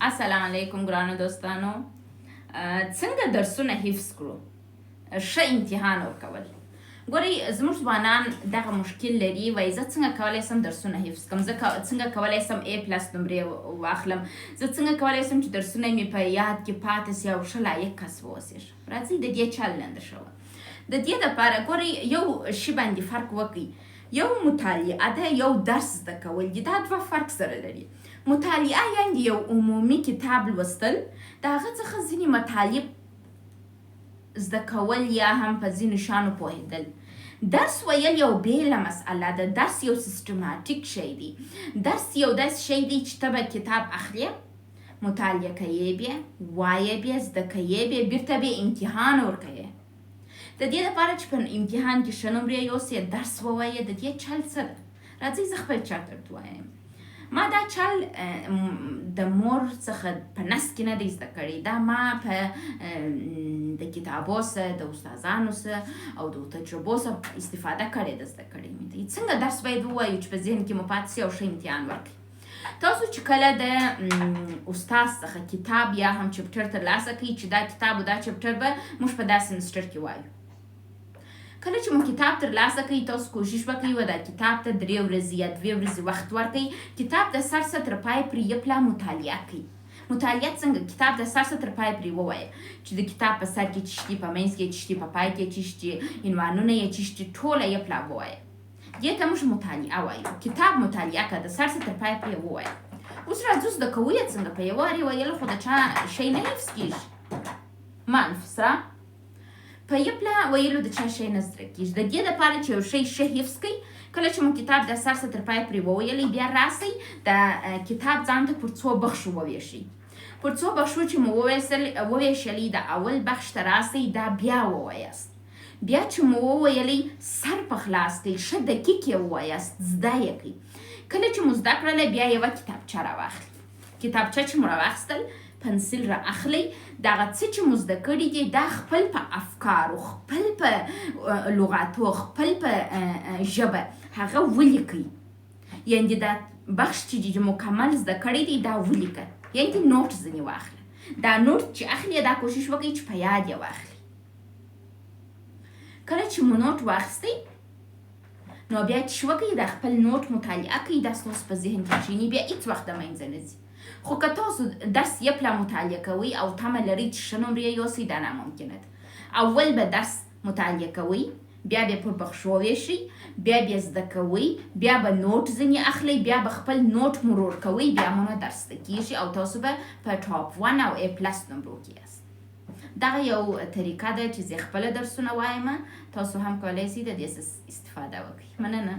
السلام علیکم ګرانو دوستانو. څنګه درسونه حفظ کړو؟ ښه امتحان ورکول. ګورئ زموږ ځوانان دغه مشکل لري، وایي زه څنګه کولی شم درسونه حفظ کړم، زه څنګه کولی شم A+ نمرې واخلم، زه څنګه کولی شم چې درسونه مې په یاد کې پاتې سي او ښه لایق کس واوسېږم. راځئ د دې چل لنډه شوه. د دې دپاره ګورئ یو شي باندې فرق وکړئ. یو مطالعه ده، یو درس زده کول دي. دا دوه فرق سره لري. مطالعه یعنې یو عمومي کتاب لوستل، د هغه څخه ځینې مطالب زده کول یا هم په ځینو شیانو پوهېدل. درس ویل یو بیله مسئله ده. درس یو سیستماتیک شی دی. درس یو داسې شی دی چې ته به کتاب اخلې، مطالعه کوې، بیا وایې، بیا زده کوې، بیا بیرته بیا امتحان ورکوې. د دې لپاره چې په امتحان کې ښه نمرې یوسې، درس ووایې. د دې چل څه ده؟ راځئ زه خپل چل درته ووایم. ما دا چل د مور څخه په نس کې نه دی زده کړی. دا ما په د کتابو سره، د استادانو سره او د تجربو سره استفاده کړې ده زده کړې مې دی. څنګه درس باید ووایو چې په ذهن کې مو پاتې سي او ښه امتحان ورکړي. تاسو چې کله د استاد څخه کتاب یا هم چپټر ترلاسه کوئ چې دا کتاب او دا چپټر به موږ په دا سمسټر کې وایو. کله چې مو کتاب ترلاسه کوئ، تاسو کوشش وکړئ و دا کتاب ته 3 ورځې یا 2 ورځې وخت ورکړئ. کتاب د سر څخه تر پای پورې یو پله مطالعه کړئ. مطالعه څنګه؟ کتاب د سر څخه تر پای پورې ووایه چې د کتاب په سر کې څه شته، په منځ کې څه شته، په پای کې څه شته، عنوانونه یې څه شته، ټوله یو پله ووایه. دې ته موږ مطالعه وایو. کتاب مطالعه کړه، د سر څخه تر پای پورې ووایه. اوس راځو زده کوو یې څنګه. په یوه وارې ویلو خو د چا شی نه حفظ کېږي. منفسره په یو پله ویلو د چا شی نه زده کېږي. د دې دپاره چې یو شی ښه حفظ کړئ، کله چې مو کتاب د سر څخه تر پای پورې وویلی، بیا راسئ د کتاب ځان ته پر 2 بخشو وویشئ. پر 2 بخشو چې مو وویشلی، د اول بخش ته راسئ، دا بیا ووایاست. بیا چې مو وویلی، سر په خلاص کړئ، ښه دقیق یې ووایاست، زده یې کړئ. کله چې مو زده کړله، بیا یوه کتابچه راواخلئ. کتابچه چې مو راواخیستل، پنسل را اخلئ. دغه څه چې مو زده کړي دي، دا خپل په افکارو، خپل په لغاتو، خپل په ژبه هغه ولیکئ. یعنې دا بخش چې مکمل زده کړی دی، دا ولیکه. یعنې نوټ ځینې واخله. دا نوټ چې اخلئ، دا کوشش وکړئ چې په یاد یې واخلئ. کله چې مو نوټ واخیستی، نو بیا چې وکړئ، دا خپل نوټ مطالعه کړئ. دا ستاسو په ذهن کې کښېني، بیا هېڅ وخت د منځه نه ځي. خو که تاسو درس یو پله مطالعه کوئ او تمه لرئ چې ښه نمرې یوسئ، دا ناممکنه ده. اول به درس مطالعه کوئ، بیا به پر بخشو وویشئ، بیا زده کوئ، بیا به نوټ ځینې اخلئ، بیا به خپل نوټ مرور کوئ، بیا مو نه درس زده کېږي او تاسو به په ټاپ 1 او A+ نمرو کې یاست. دغه یو طریقه ده چې زه خپله درسونه وایم. تاسو هم کولی شئ د دې استفاده وکړئ. مننه.